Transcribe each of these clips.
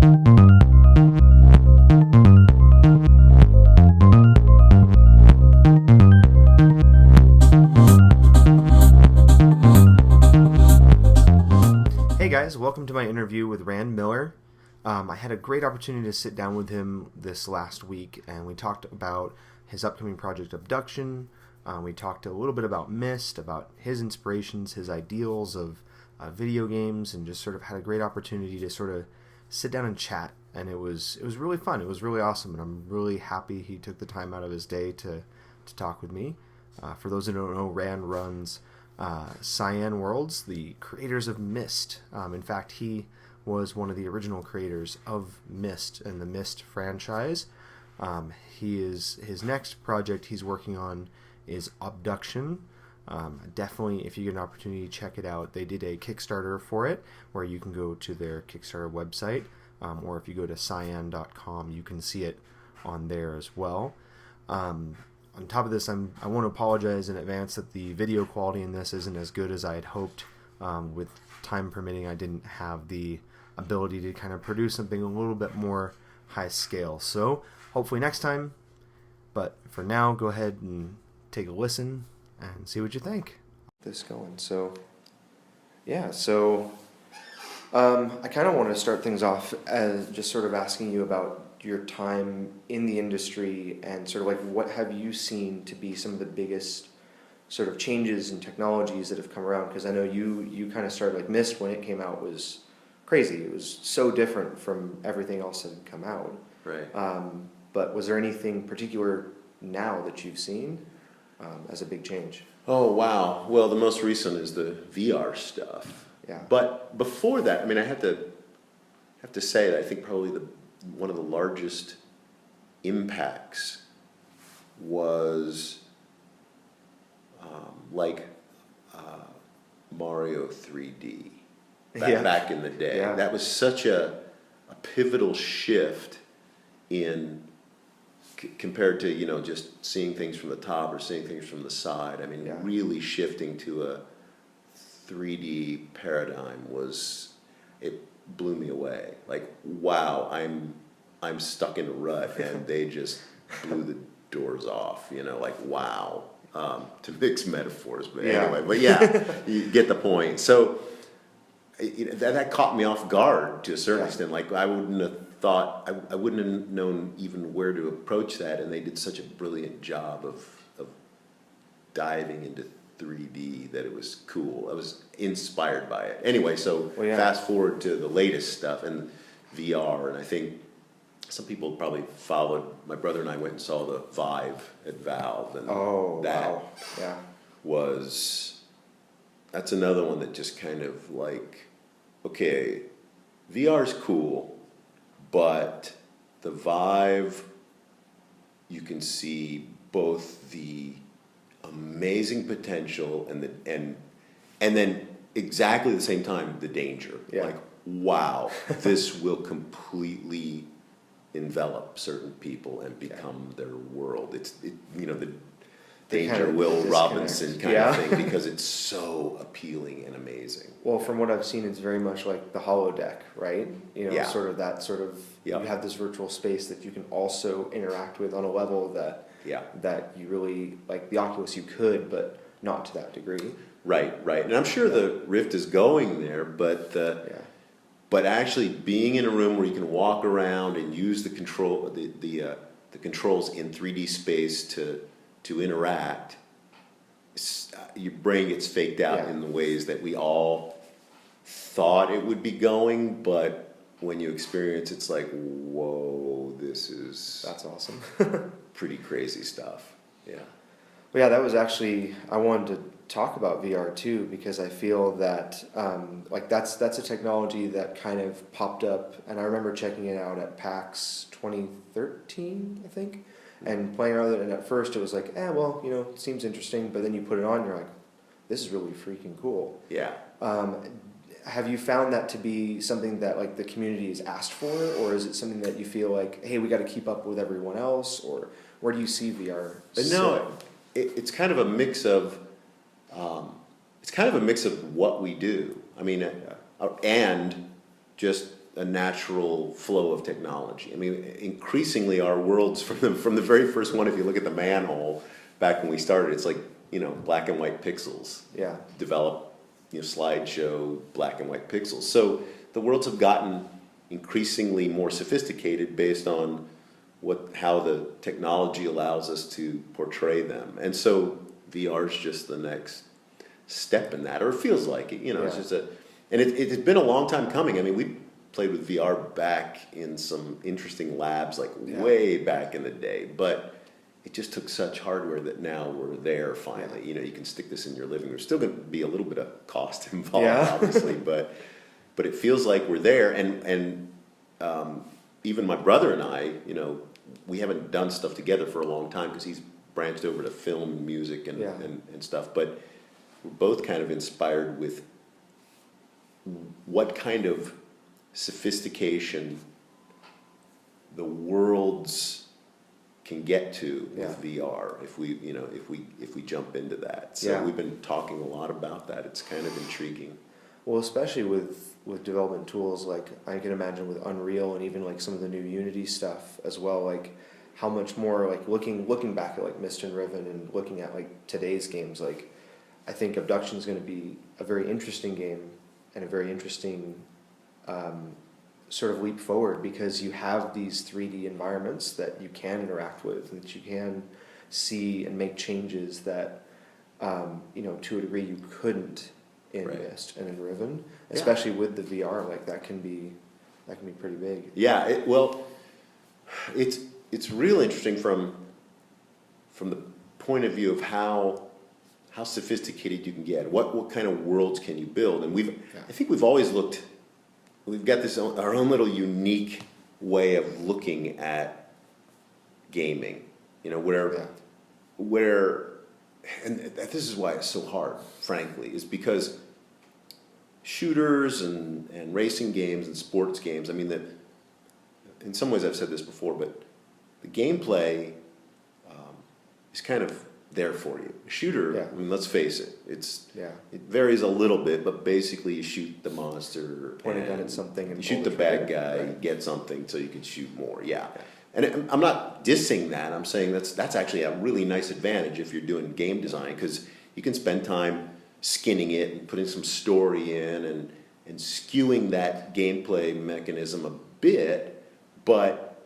Hey guys, welcome to my interview with Rand Miller. I had a great opportunity to sit down with him this last week, and we talked about his upcoming project Obduction. We talked a little bit about Myst, about his inspirations, his ideals of video games, and just sort of had a great opportunity to sort of sit down and chat. And it was really fun. It was really awesome, and I'm really happy he took the time out of his day to talk with me. For those who don't know, Rand runs Cyan Worlds, the creators of Myst. In fact, he was one of the original creators of Myst and the Myst franchise. His next project he's working on is Obduction. Definitely, if you get an opportunity, check it out. They did a Kickstarter for it, where you can go to their Kickstarter website, or if you go to cyan.com, you can see it on there as well. On top of this, I want to apologize in advance that the video quality in this isn't as good as I had hoped. With time permitting, I didn't have the ability to kind of produce something a little bit more high scale. So hopefully next time. But for now, go ahead and take a listen and see what you think. This going. So yeah, I kind of want to start things off as just sort of asking you about your time in the industry and sort of like what have you seen to be some of the biggest sort of changes and technologies that have come around? Because I know you kind of started, like Myst when it came out was crazy. It was so different from everything else that had come out. Right. But was there anything particular now that you've seen as a big change? Oh, wow. Well, the most recent is the VR stuff. Yeah. But before that, I mean, I have to say that I think probably one of the largest impacts was Mario 3D back in the day. Yeah. That was such a pivotal shift in compared to just seeing things from the top or seeing things from the side. I mean, really shifting to a 3D paradigm it blew me away. Like, wow, I'm stuck in a rut, and they just blew the doors off. Like, wow. To mix metaphors, but anyway, but yeah, you get the point. So that caught me off guard to a certain extent. Like, I wouldn't have thought, I wouldn't have known even where to approach that, and they did such a brilliant job of diving into 3D that it was cool. I was inspired by it. Anyway, so fast forward to the latest stuff and VR, and I think some people probably followed. My brother and I went and saw the Vive at Valve, and that's another one that just kind of like, okay, VR's cool, but the Vive, you can see both the amazing potential and then exactly at the same time the danger. Like, wow, this will completely envelop certain people and become their world. The Danger kind of Will Robinson kind of thing, because it's so appealing and amazing. Well, from what I've seen, it's very much like the holodeck, right? Sort of that sort of, you have this virtual space that you can also interact with on a level that you really, like the Oculus you could, but not to that degree. Right. And I'm sure the Rift is going there, but but actually being in a room where you can walk around and use the controls in 3D space to interact, your brain gets faked out in the ways that we all thought it would be going, but when you experience it's like, whoa, that's awesome. Pretty crazy stuff. Yeah. Well, yeah, that was actually, I wanted to talk about VR too, because I feel that that's a technology that kind of popped up, and I remember checking it out at PAX 2013, I think, and playing around with it, and at first it was like, it seems interesting, but then you put it on and you're like, this is really freaking cool. Yeah. Have you found that to be something that like the community has asked for, or is it something that you feel like, hey, we got to keep up with everyone else, or where do you see VR? No, it's kind of a mix of what we do. I mean, and just a natural flow of technology. I mean, increasingly our worlds from the very first one, if you look at the manhole back when we started, it's like, black and white pixels. Yeah. Develop, slideshow, black and white pixels. So the worlds have gotten increasingly more sophisticated based on how the technology allows us to portray them. And so VR is just the next step in that, or it feels like it. It's just and it's been a long time coming. I mean, we played with VR back in some interesting labs, like way back in the day, but it just took such hardware that now we're there finally. You can stick this in your living room. There's still going to be a little bit of cost involved, obviously, but it feels like we're there. And even my brother and I, we haven't done stuff together for a long time because he's branched over to film and music and stuff. But we're both kind of inspired with what kind of sophistication the worlds can get to with VR if we jump into that. So we've been talking a lot about that. It's kind of intriguing. Well, especially with development tools, like I can imagine with Unreal and even like some of the new Unity stuff as well, like how much more, like looking back at like Myst and Riven and looking at like today's games, like I think Obduction is going to be a very interesting game and a very interesting sort of leap forward, because you have these 3D environments that you can interact with and that you can see and make changes that to a degree you couldn't in Myst and in Riven, especially with the VR. Like that can be pretty big. Yeah, it's real interesting from the point of view of how sophisticated you can get. What kind of worlds can you build? And I think we've always looked. We've got our own little unique way of looking at gaming. Where and this is why it's so hard, frankly, is because shooters and racing games and sports games, I mean, in some ways I've said this before, but the gameplay is kind of there for you. A shooter, I mean, let's face it, it varies a little bit, but basically you shoot the monster, point a gun at something, and you shoot the bad guy, you get something so you can shoot more. And I'm not dissing that. I'm saying that's actually a really nice advantage if you're doing game design, because you can spend time skinning it and putting some story in and skewing that gameplay mechanism a bit. But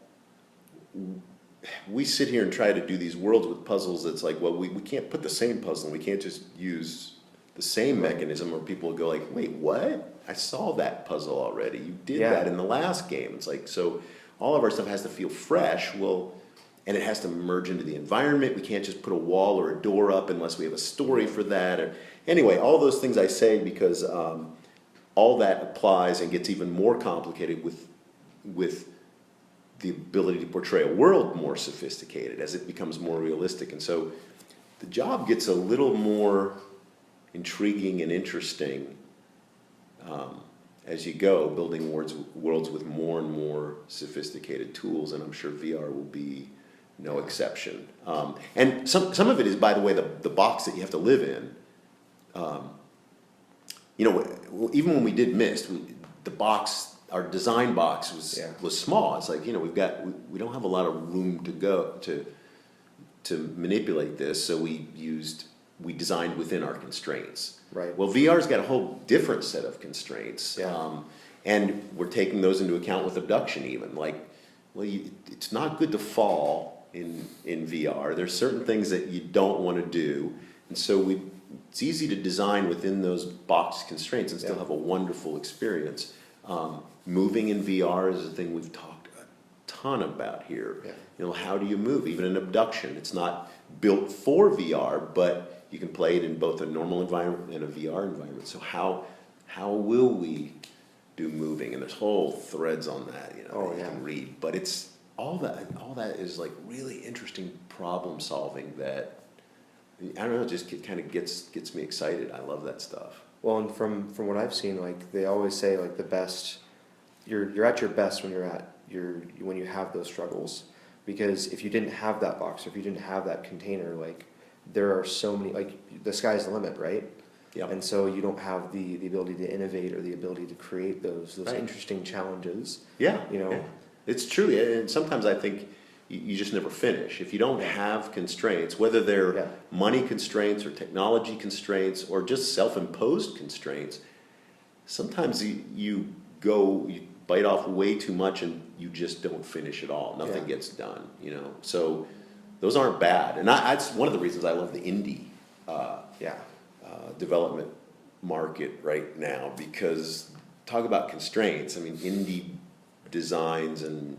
we sit here and try to do these worlds with puzzles that's like, well, we can't put the same puzzle. We can't just use the same mechanism, or people go like, wait, what? I saw that puzzle already. You did that in the last game. It's like, so all of our stuff has to feel fresh. Well, and it has to merge into the environment. We can't just put a wall or a door up unless we have a story for that. Anyway, all those things I say because all that applies and gets even more complicated with the ability to portray a world more sophisticated as it becomes more realistic. And so the job gets a little more intriguing and interesting as you go, building worlds with more and more sophisticated tools, and I'm sure VR will be no exception. And some of it is, by the way, the box that you have to live in. Even when we did Myst, the box, our design box was small. It's like, we don't have a lot of room to go to manipulate this, so we designed within our constraints. Right. Well, VR's got a whole different set of constraints, and we're taking those into account with Obduction. Even it's not good to fall in VR. There's certain things that you don't want to do, and so it's easy to design within those box constraints and still have a wonderful experience. Moving in VR is a thing we've talked a ton about here. How do you move? Even in Obduction, it's not built for VR, but you can play it in both a normal environment and a VR environment. So how will we do moving? And there's whole threads on that, that you can read. But it's all that is like really interesting problem solving that, I don't know, just kind of gets me excited. I love that stuff. Well, and from what I've seen, like they always say, like the best, you're at your best when when you have those struggles, because if you didn't have that box, or if you didn't have that container, like there are so many, like the sky's the limit, right? Yep. And so you don't have the ability to innovate or the ability to create those Right. interesting challenges. Yeah. You know? Yeah. It's true. And sometimes I think you just never finish. If you don't have constraints, whether they're money constraints or technology constraints or just self-imposed constraints, sometimes you bite off way too much and you just don't finish at all. Nothing gets done, you know. So those aren't bad. And that's one of the reasons I love the indie development market right now, because talk about constraints. I mean, indie designs and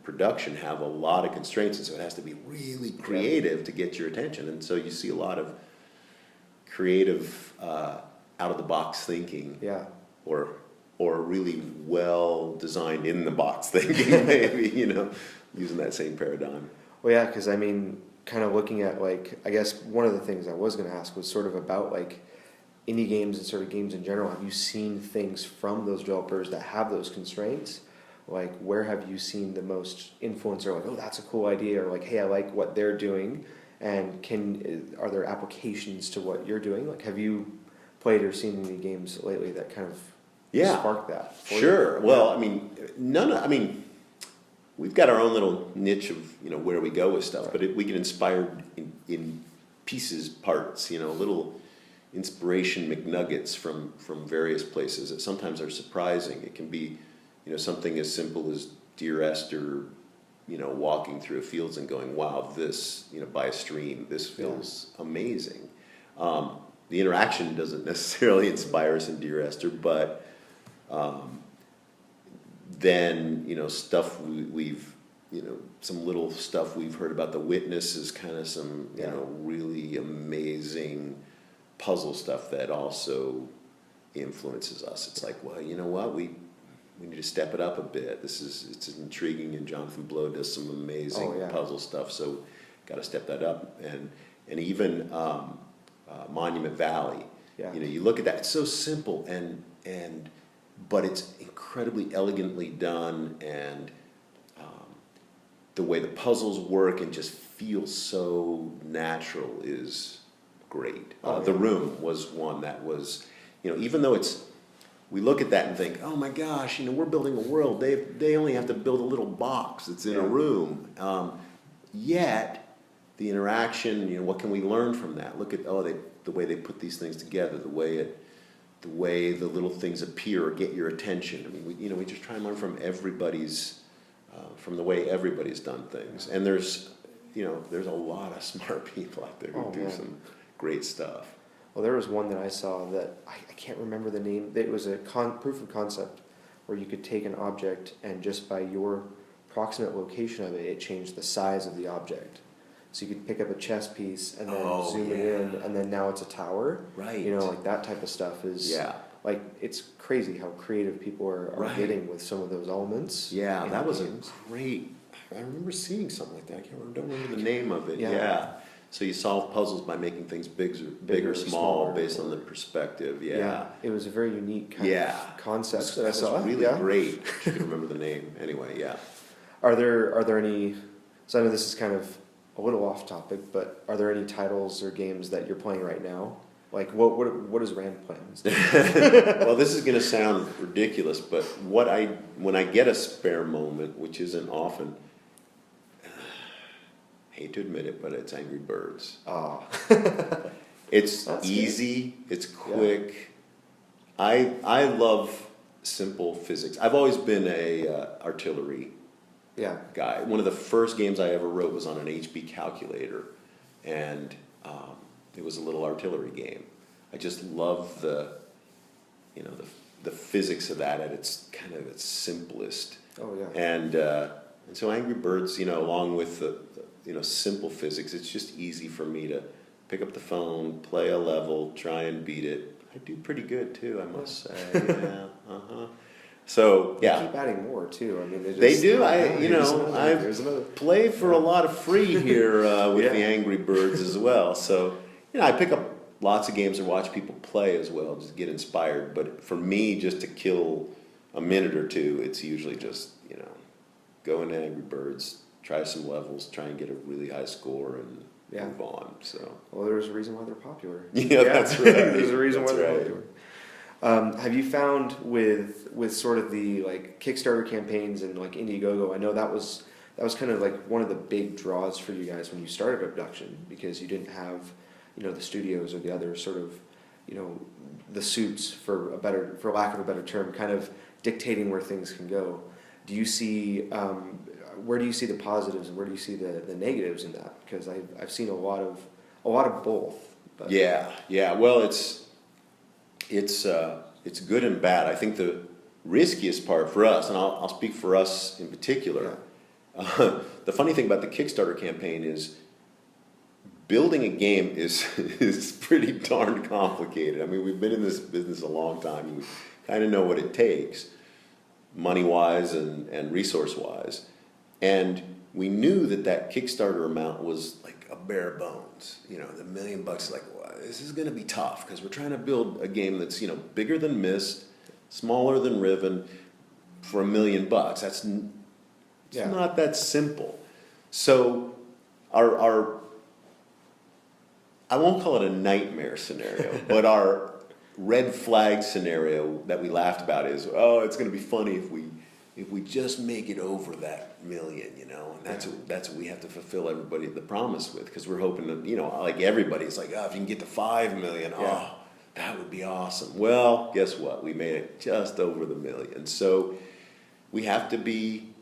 production have a lot of constraints, and so it has to be really creative to get your attention. And so you see a lot of creative out-of-the-box thinking, or really well-designed in-the-box thinking, maybe, you know, using that same paradigm. Well, yeah, because I mean, kind of looking at, like, I guess one of the things I was going to ask was sort of about, like, indie games and sort of games in general. Have you seen things from those developers that have those constraints? Like, where have you seen the most influence, or like, oh, that's a cool idea, or like, hey, I like what they're doing, and are there applications to what you're doing? Like, have you played or seen any games lately that kind of sparked that? Sure. Well, I mean, we've got our own little niche of, you know, where we go with stuff, but we get inspired in pieces, parts, you know, little inspiration McNuggets from various places that sometimes are surprising. It can be, you know, something as simple as Dear Esther, you know, walking through fields and going, wow, this, you know, by a stream, this feels amazing. The interaction doesn't necessarily inspire us in Dear Esther, but then, you know, stuff we've, you know, some little stuff we've heard about The Witness is kind of some, you know, really amazing puzzle stuff that also influences us. It's like, well, you know what, we need to step it up a bit. It's intriguing, and Jonathan Blow does some amazing puzzle stuff, so got to step that up. And even Monument Valley, you know, you look at that, it's so simple but it's incredibly elegantly done, and the way the puzzles work and just feel so natural is great. The Room was one that was, you know, even though we look at that and think, oh my gosh, you know, we're building a world. They only have to build a little box that's in a room. Yet the interaction, you know, what can we learn from that? Look at the way they put these things together, the way the little things appear or get your attention. I mean, we just try and learn from from the way everybody's done things. And there's a lot of smart people out there who do some great stuff. Well, there was one that I saw that I can't remember the name. It was a proof of concept where you could take an object, and just by your proximate location of it changed the size of the object. So you could pick up a chess piece and then zoom it in, and then now it's a tower. Right. You know, like that type of stuff is like, it's crazy how creative people are getting with some of those elements. Yeah, that was great. I remember seeing something like that. I don't remember the name of it. Yeah. So you solve puzzles by making things big or small based on the perspective. Yeah. It was a very unique kind of concept that I saw. Really great. I can remember the name. Anyway, Are there any? So I know this is kind of a little off topic, but are there any titles or games that you're playing right now? Like, what is Rand plans? Well, this is going to sound ridiculous, but when I get a spare moment, which isn't often, hate to admit it, but it's Angry Birds. It's That's easy. Good. It's quick. I love simple physics. I've always been a artillery guy. One of the first games I ever wrote was on an HB calculator, and it was a little artillery game. I just love the physics of that at its kind of its simplest. And so Angry Birds, you know, along with the simple physics, it's just easy for me to pick up the phone, play a level, try and beat it. I do pretty good too, I must say. So they keep adding more too. I mean, they do. I play for a lot of free here with the Angry Birds as well. So I pick up lots of games and watch people play as well, just get inspired. But for me, just to kill a minute or two, it's usually just go into Angry Birds, try some levels, try and get a really high score, and move on. So well, there's a reason why they're popular. Yeah, that's right. There's a reason why they're right. popular. Have you found with sort of the like Kickstarter campaigns and like Indiegogo? I know that was kind of like one of the big draws for you guys when you started Obduction, because you didn't have, the studios or the other sort of, the suits, for lack of a better term, kind of dictating where things can go. Do you see where do you see the positives and where do you see the negatives in that? Because I've seen a lot of both. But. Yeah. Well, it's good and bad. I think the riskiest part for us, and I'll speak for us in particular. Yeah. The funny thing about the Kickstarter campaign is building a game is pretty darn complicated. I mean, we've been in this business a long time. And we kind of know what it takes, money-wise and resource-wise. And we knew that Kickstarter amount was like a bare bones. The $1 million is like, well, this is going to be tough because we're trying to build a game that's, bigger than Myst, smaller than Riven, for $1 million. That's not that simple. So our I won't call it a nightmare scenario, but our red flag scenario that we laughed about is, it's going to be funny if we just make it over that $1 million, and that's what we have to fulfill everybody the promise with, because we're hoping to, like everybody's like, if you can get to $5 million, that would be awesome. Well, guess what? We made it just over the $1 million. So we have to be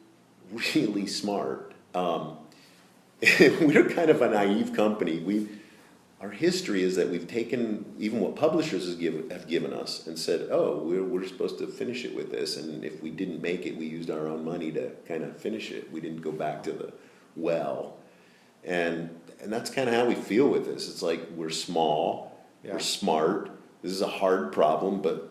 really smart. We're kind of a naive company. Our history is that we've taken even what publishers have given us and said, we're supposed to finish it with this, and if we didn't make it, we used our own money to kind of finish it. We didn't go back to the well. And that's kind of how we feel with this. It's like we're small, we're smart. This is a hard problem, but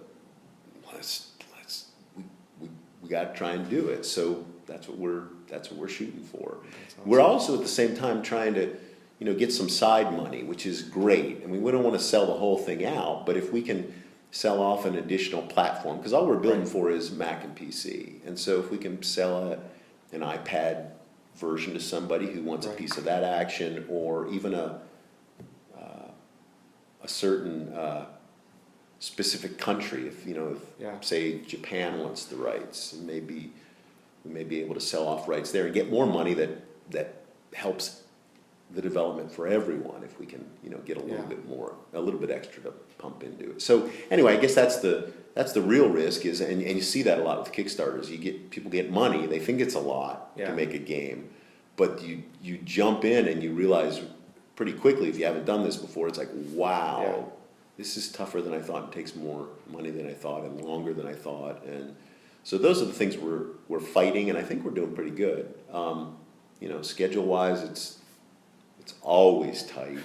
we got to try and do it. So that's what we're shooting for. Awesome. We're also at the same time trying to get some side money, which is great. I mean, we don't want to sell the whole thing out, but if we can sell off an additional platform, because all we're building for is Mac and PC. And so if we can sell an iPad version to somebody who wants a piece of that action, or even a certain specific country, if say Japan wants the rights, and we may be able to sell off rights there and get more money that helps the development for everyone, if we can get a little bit extra to pump into it. So anyway, I guess that's the real risk is, and you see that a lot with Kickstarters. People get money, they think it's a lot to make a game, but you jump in and you realize pretty quickly, if you haven't done this before, it's like, wow, this is tougher than I thought. It takes more money than I thought and longer than I thought. And so those are the things we're fighting, and I think we're doing pretty good. Schedule wise, it's always tight,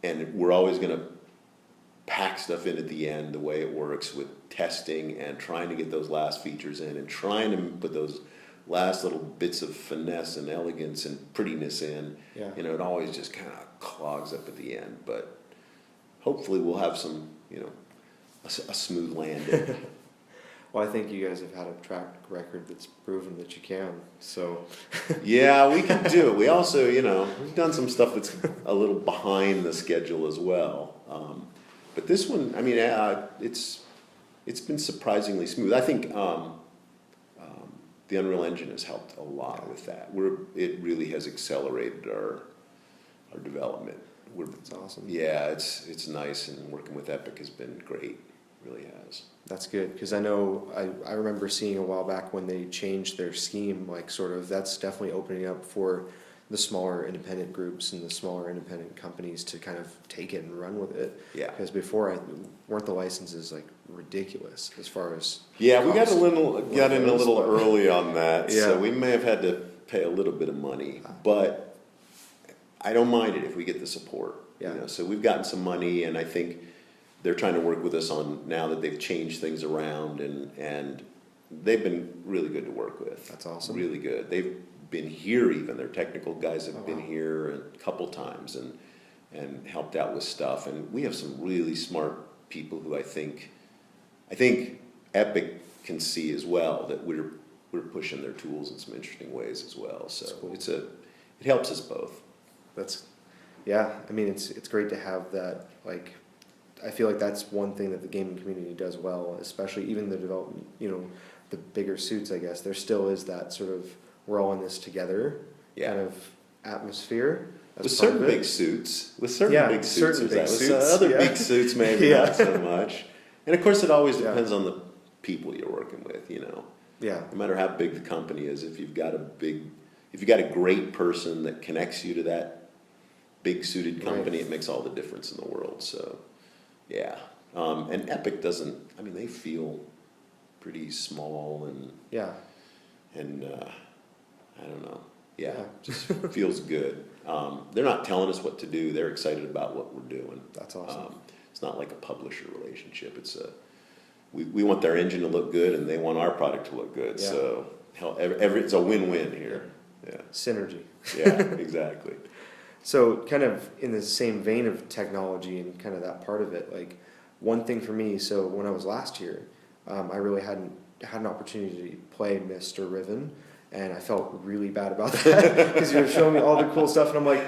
and we're always going to pack stuff in at the end the way it works, with testing and trying to get those last features in and trying to put those last little bits of finesse and elegance and prettiness in. It always just kind of clogs up at the end, but hopefully we'll have some, a smooth landing. Well, I think you guys have had a track record that's proven that you can. So, yeah, we can do it. We also, we've done some stuff that's a little behind the schedule as well. But this one, I mean, it's been surprisingly smooth. I think the Unreal Engine has helped a lot with that. It really has accelerated our development. That's awesome. Yeah, it's nice, and working with Epic has been great. Really has. That's good, because I know I remember seeing a while back when they changed their scheme, like sort of that's definitely opening up for the smaller independent groups and the smaller independent companies to kind of take it and run with it. Yeah. Because before, weren't the licenses like ridiculous as far as we got in a little early on that, so we may have had to pay a little bit of money, but I don't mind it if we get the support. So we've gotten some money, and I think they're trying to work with us on, now that they've changed things around, and they've been really good to work with. That's awesome. Really good. They've been here even. Their technical guys have been here a couple times and helped out with stuff. And we have some really smart people who I think Epic can see as well that we're pushing their tools in some interesting ways as well. So cool. it helps us both. Yeah, I mean, it's great to have that, like, I feel like that's one thing that the gaming community does well, especially even the development, the bigger suits, I guess. There still is that sort of, we're all in this together kind of atmosphere. With certain big suits. With certain big suits. With other big suits, maybe not so much. And of course, it always depends on the people you're working with, Yeah. No matter how big the company is, if you've got a great person that connects you to that big suited company, it makes all the difference in the world. So, yeah. And Epic doesn't, I mean, they feel pretty small and I don't know. Yeah, just feels good. They're not telling us what to do. They're excited about what we're doing. That's awesome. It's not like a publisher relationship. It's we want their engine to look good, and they want our product to look good. Yeah. So it's a win-win here. Yeah. Synergy. Yeah, exactly. So kind of in the same vein of technology and kind of that part of it, like one thing for me, so when I was last here, I really hadn't had an opportunity to play Myst or Riven, and I felt really bad about that because you were showing me all the cool stuff, and I'm like,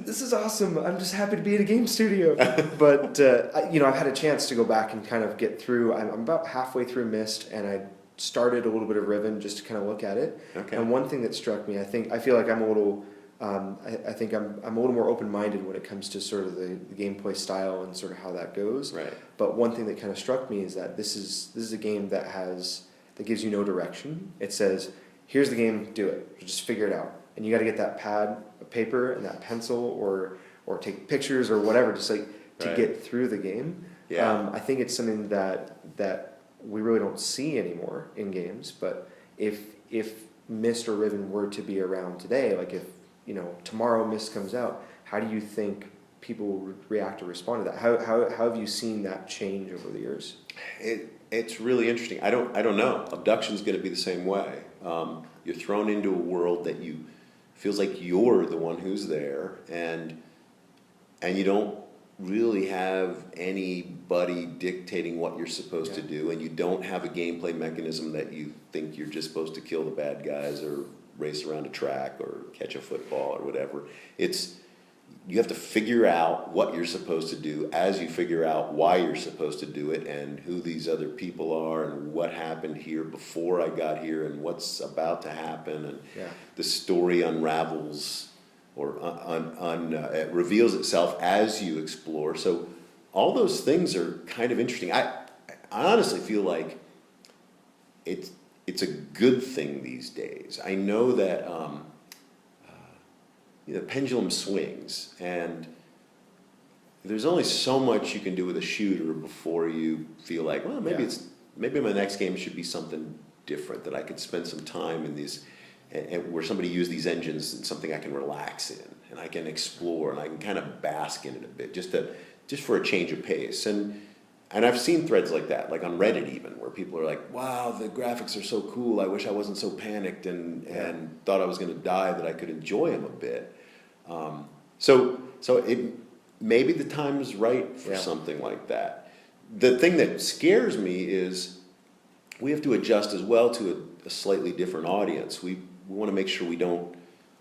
this is awesome. I'm just happy to be at a game studio. But, I've had a chance to go back and kind of get through. I'm about halfway through Myst, and I started a little bit of Riven just to kind of look at it. Okay. And one thing that struck me, I feel like I'm a little... I think I'm a little more open-minded when it comes to sort of the gameplay style and sort of how that goes. Right. But one thing that kind of struck me is that this is a game that gives you no direction. It says, here's the game, do it. Just figure it out. And you got to get that pad of paper and that pencil or take pictures or whatever, just like to get through the game. Yeah. I think it's something that we really don't see anymore in games. But if Myst or Riven were to be around today, like if tomorrow Myst comes out, how do you think people would react or respond to that? How have you seen that change over the years? It's really interesting. I don't know. Obduction's going to be the same way. You're thrown into a world that feels like you're the one who's there, and you don't really have anybody dictating what you're supposed to do, and you don't have a gameplay mechanism that you think you're just supposed to kill the bad guys or race around a track or catch a football or whatever. You have to figure out what you're supposed to do as you figure out why you're supposed to do it and who these other people are and what happened here before I got here and what's about to happen, and the story unravels or it reveals itself as you explore. So all those things are kind of interesting. I honestly feel like it's a good thing these days. I know that the pendulum swings, and there's only so much you can do with a shooter before you feel like, well, maybe my next game should be something different, that I could spend some time in these, and where somebody used these engines and something I can relax in, and I can explore, and I can kind of bask in it a bit, just for a change of pace. And I've seen threads like that, like on Reddit even, where people are like, wow, the graphics are so cool. I wish I wasn't so panicked and thought I was going to die, that I could enjoy them a bit. So maybe the time is right for something like that. The thing that scares me is we have to adjust as well to a slightly different audience. We want to make sure we don't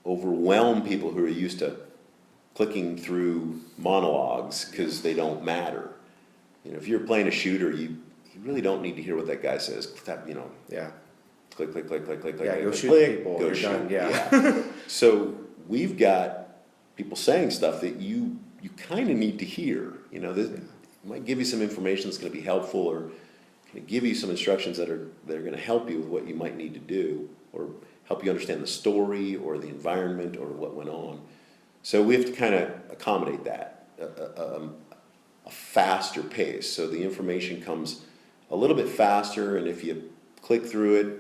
overwhelm people who are used to clicking through monologues because they don't matter. If you're playing a shooter, you really don't need to hear what that guy says. Click, click, click, click, click. Yeah, go shoot click, people. Go you're shoot. Done. Yeah. So we've got people saying stuff that you kind of need to hear. That might give you some information that's going to be helpful, or going to give you some instructions that are going to help you with what you might need to do, or help you understand the story or the environment or what went on. So we have to kind of accommodate that. A faster pace, so the information comes a little bit faster, and if you click through it,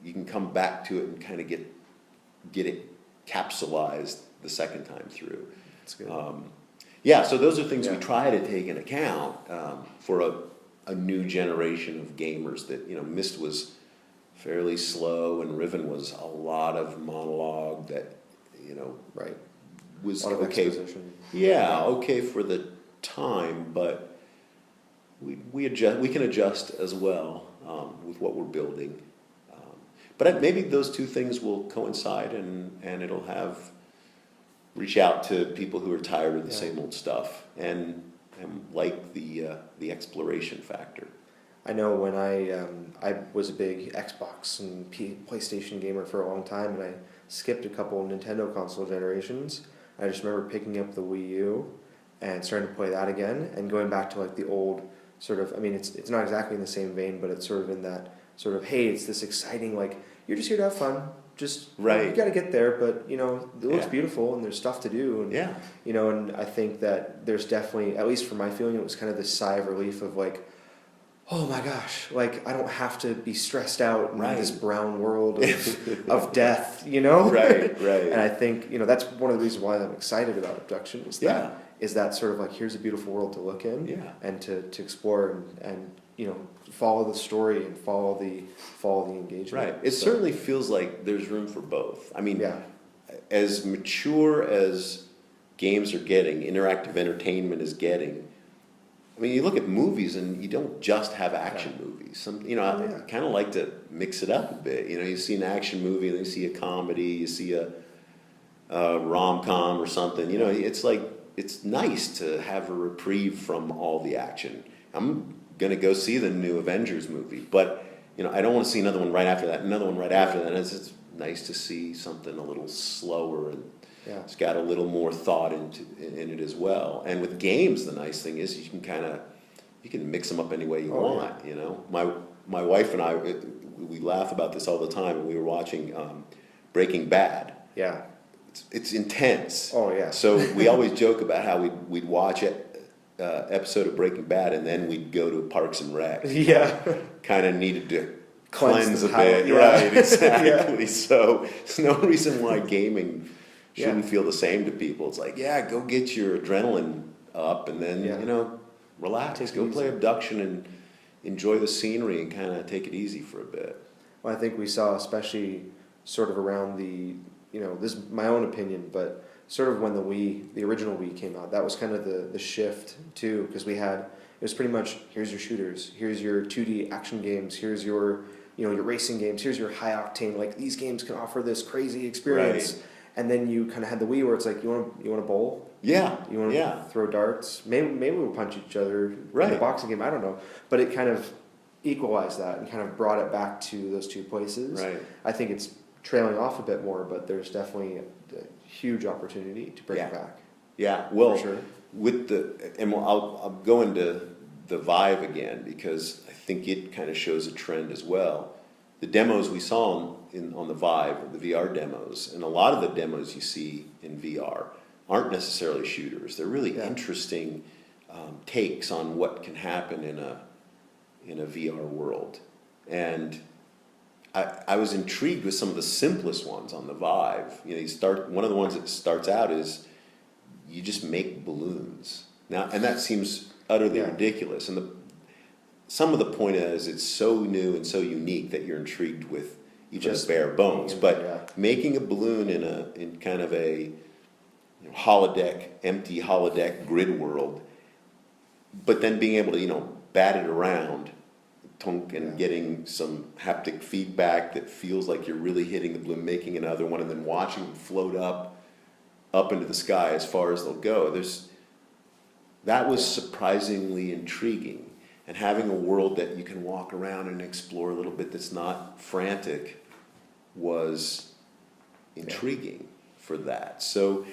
you can come back to it and kind of get it capsulized the second time through. That's good. So those are things we try to take into account for a new generation of gamers. That Myst was fairly slow, and Riven was a lot of monologue that was okay. Exposition. Okay for the time, but we can adjust as well with what we're building. But maybe those two things will coincide, and it'll have reach out to people who are tired of the same old stuff and like the exploration factor. I know when I was a big Xbox and PlayStation gamer for a long time, and I skipped a couple Nintendo console generations. I just remember picking up the Wii U and starting to play that again, and going back to like the old sort of, I mean, it's not exactly in the same vein, but it's sort of in that sort of, hey, it's this exciting, like, you're just here to have fun. Just, right. You got to get there, but, you know, it looks beautiful and there's stuff to do. And, you know, and I think that there's definitely, at least for my feeling, it was kind of this sigh of relief of like, oh my gosh, like, I don't have to be stressed out in this brown world of death, you know? Right. And I think, you know, that's one of the reasons why I'm excited about Obduction is that sort of like, here's a beautiful world to look in and to explore and, you know, follow the story and follow the engagement. Right. It certainly feels like there's room for both. I mean, as mature as games are getting, interactive entertainment is getting, I mean, you look at movies and you don't just have action movies. Some, you know, I kind of like to mix it up a bit. You know, you see an action movie and then you see a comedy, you see a rom-com or something. You know, it's like, it's nice to have a reprieve from all the action. I'm going to go see the new Avengers movie, but, you know, I don't want to see another one right after that, another one right after that. It's nice to see something a little slower and it's got a little more thought in it as well. And with games, the nice thing is you can mix them up any way you want. You know, my wife and I, we laugh about this all the time. And we were watching Breaking Bad. Yeah, it's intense. Oh yeah. So we always joke about how we'd watch it. Episode of Breaking Bad, and then we'd go to Parks and Rec. Kind of needed to cleanse a bit. Right, exactly. So there's no reason why gaming shouldn't feel the same to people. It's like, go get your adrenaline up, and then you know, relax. Go play Obduction and enjoy the scenery, and kind of take it easy for a bit. Well, I think we saw, especially sort of around the, you know, this is my own opinion, but sort of when the original Wii came out, that was kind of the shift too, because it was pretty much, here's your shooters, here's your 2D action games, here's your, you know, your racing games, here's your high octane, like these games can offer this crazy experience. Right. And then you kind of had the Wii where it's like, you want to bowl? Yeah. You want to throw darts? Maybe we'll punch each other in the boxing game, I don't know. But it kind of equalized that and kind of brought it back to those two places. Right. I think it's trailing off a bit more, but there's definitely a huge opportunity to bring it back. Yeah, well, for sure. I'll go into the Vive again because I think it kind of shows a trend as well. The demos we saw on the Vive, the VR demos, and a lot of the demos you see in VR aren't necessarily shooters. They're really interesting takes on what can happen in a VR world. And I was intrigued with some of the simplest ones on the Vive. You know, one of the ones that starts out is you just make balloons. Now, and that seems utterly ridiculous. And some of the point is it's so new and so unique that you're intrigued with each of the bare bones. But making a balloon in kind of a empty holodeck grid world, but then being able to bat it around, and getting some haptic feedback that feels like you're really hitting the balloon, making another one, and then watching them float up into the sky as far as they'll go. That was surprisingly intriguing. And having a world that you can walk around and explore a little bit that's not frantic was intriguing for that. So,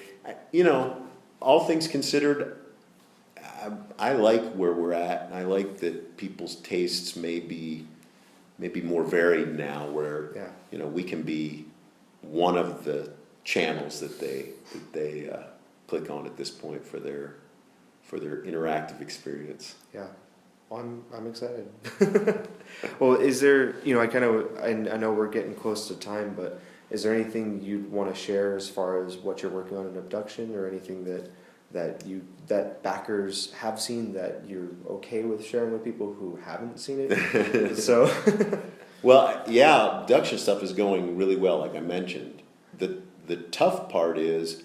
all things considered, I like where we're at, and I like that people's tastes may be more varied now, where we can be one of the channels that they click on at this point for their interactive experience. Yeah. Well, I'm excited. Well, is there, I know we're getting close to time, but is there anything you'd want to share as far as what you're working on in Obduction, or anything that backers have seen that you're okay with sharing with people who haven't seen it? So, well, yeah, Obduction stuff is going really well, like I mentioned. The tough part is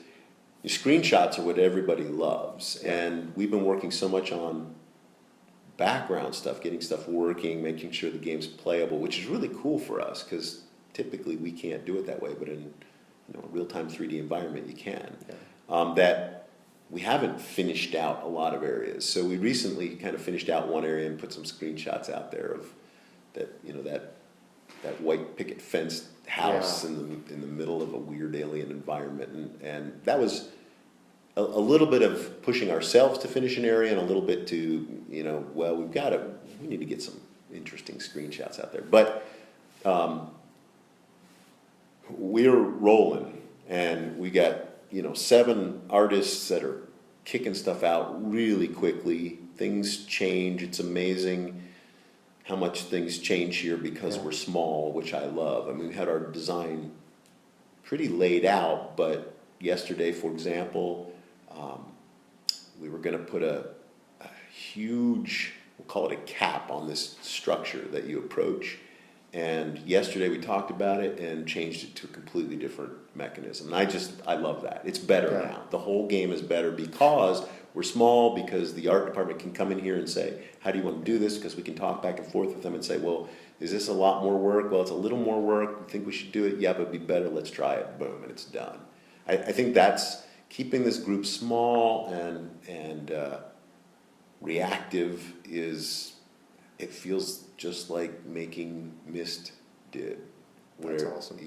screenshots are what everybody loves, and we've been working so much on background stuff, getting stuff working, making sure the game's playable, which is really cool for us because typically we can't do it that way, but in a real-time 3D environment you can. that we haven't finished out a lot of areas. So we recently kind of finished out one area and put some screenshots out there of that, you know, that white picket fenced house in the middle of a weird alien environment, and that was a little bit of pushing ourselves to finish an area and a little bit to, you know, well, we need to get some interesting screenshots out there. But we're rolling, and we got, you know, 7 artists that are kicking stuff out really quickly. Things change. It's amazing how much things change here because we're small, which I love. I mean, we had our design pretty laid out, but yesterday, for example, we were going to put a huge, we'll call it a cap on this structure that you approach. And yesterday we talked about it and changed it to a completely different mechanism. And I love that. It's better now. The whole game is better because we're small, because the art department can come in here and say, how do you want to do this? Because we can talk back and forth with them and say, well, is this a lot more work? Well, it's a little more work. I think we should do it. Yeah, but it'd be better. Let's try it. Boom, and it's done. I think that's keeping this group small and reactive is, it feels just like making Myst did, where that's awesome.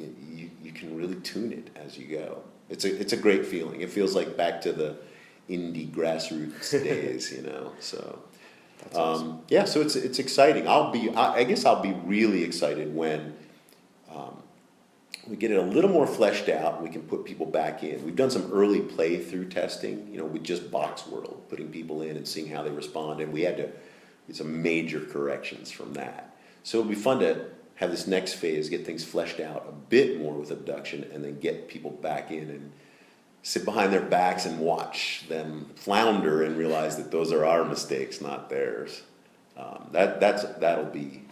you can really tune it as you go. It's a great feeling. It feels like back to the indie grassroots days, you know. So that's awesome. yeah, so it's exciting. I guess I'll be really excited when we get it a little more fleshed out and we can put people back in. We've done some early playthrough testing, you know, with just Box World, putting people in and seeing how they respond, and we had to some major corrections from that. So it'll be fun to have this next phase, get things fleshed out a bit more with Obduction, and then get people back in and sit behind their backs and watch them flounder and realize that those are our mistakes, not theirs. That'll be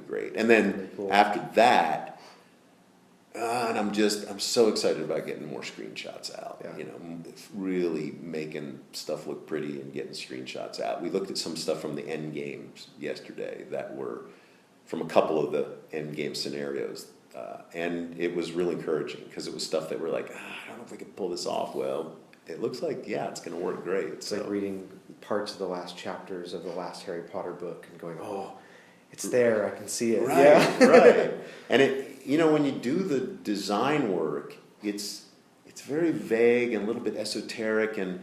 great. And then after that, and I'm so excited about getting more screenshots out. Yeah. You know, really making stuff look pretty and getting screenshots out. We looked at some stuff from the end games yesterday that were from a couple of the end game scenarios, and it was really encouraging because it was stuff that we're like, I don't know if we can pull this off. Well, it looks like it's going to work great. It's like reading parts of the last chapters of the last Harry Potter book and going, oh, it's there, I can see it. Right, yeah. Right. And it, you know, when you do the design work, it's very vague and a little bit esoteric, and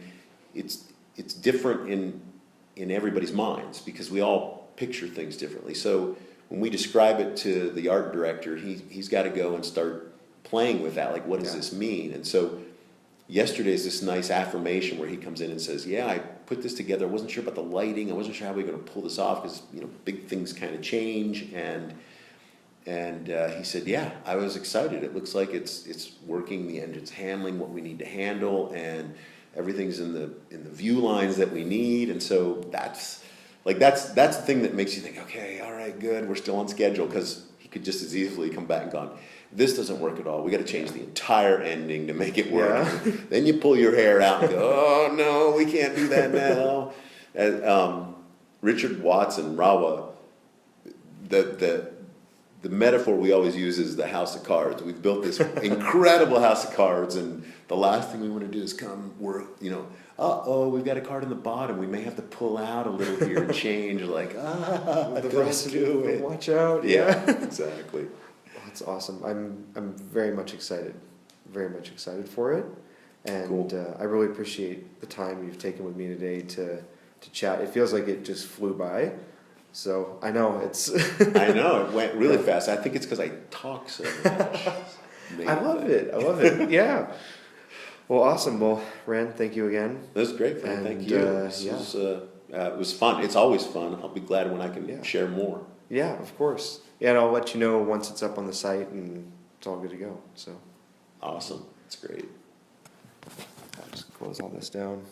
it's different in everybody's minds because we all picture things differently. So when we describe it to the art director, he's got to go and start playing with that. Like, what does this mean? And so yesterday's this nice affirmation where he comes in and says, yeah, I put this together. I wasn't sure about the lighting. I wasn't sure how we were going to pull this off because, you know, big things kind of change. And he said, yeah, I was excited. It looks like it's working. The engine's handling what we need to handle, and everything's in the view lines that we need. And so that's the thing that makes you think, okay, all right, good, we're still on schedule, because he could just as easily come back and gone, this doesn't work at all. We got to change the entire ending to make it work. Yeah. Then you pull your hair out and go, oh no, we can't do that now. And, Richard Watson, Rawa, the metaphor we always use is the house of cards. We've built this incredible house of cards, and the last thing we want to do is we've got a card in the bottom. We may have to pull out a little here and change, like, the rest of it. Watch out. Yeah, exactly. That's awesome. I'm very much excited for it, and cool. I really appreciate the time you've taken with me today to chat. It feels like it just flew by. So I know I know it went really fast. I think it's because I talk so much. I love it. Yeah. Well, awesome. Well, Rand, thank you again. That was great, man. Thank you. It was fun. It's always fun. I'll be glad when I can share more. Yeah, of course. Yeah, and I'll let you know once it's up on the site and it's all good to go. So awesome. That's great. I'll just close all this down.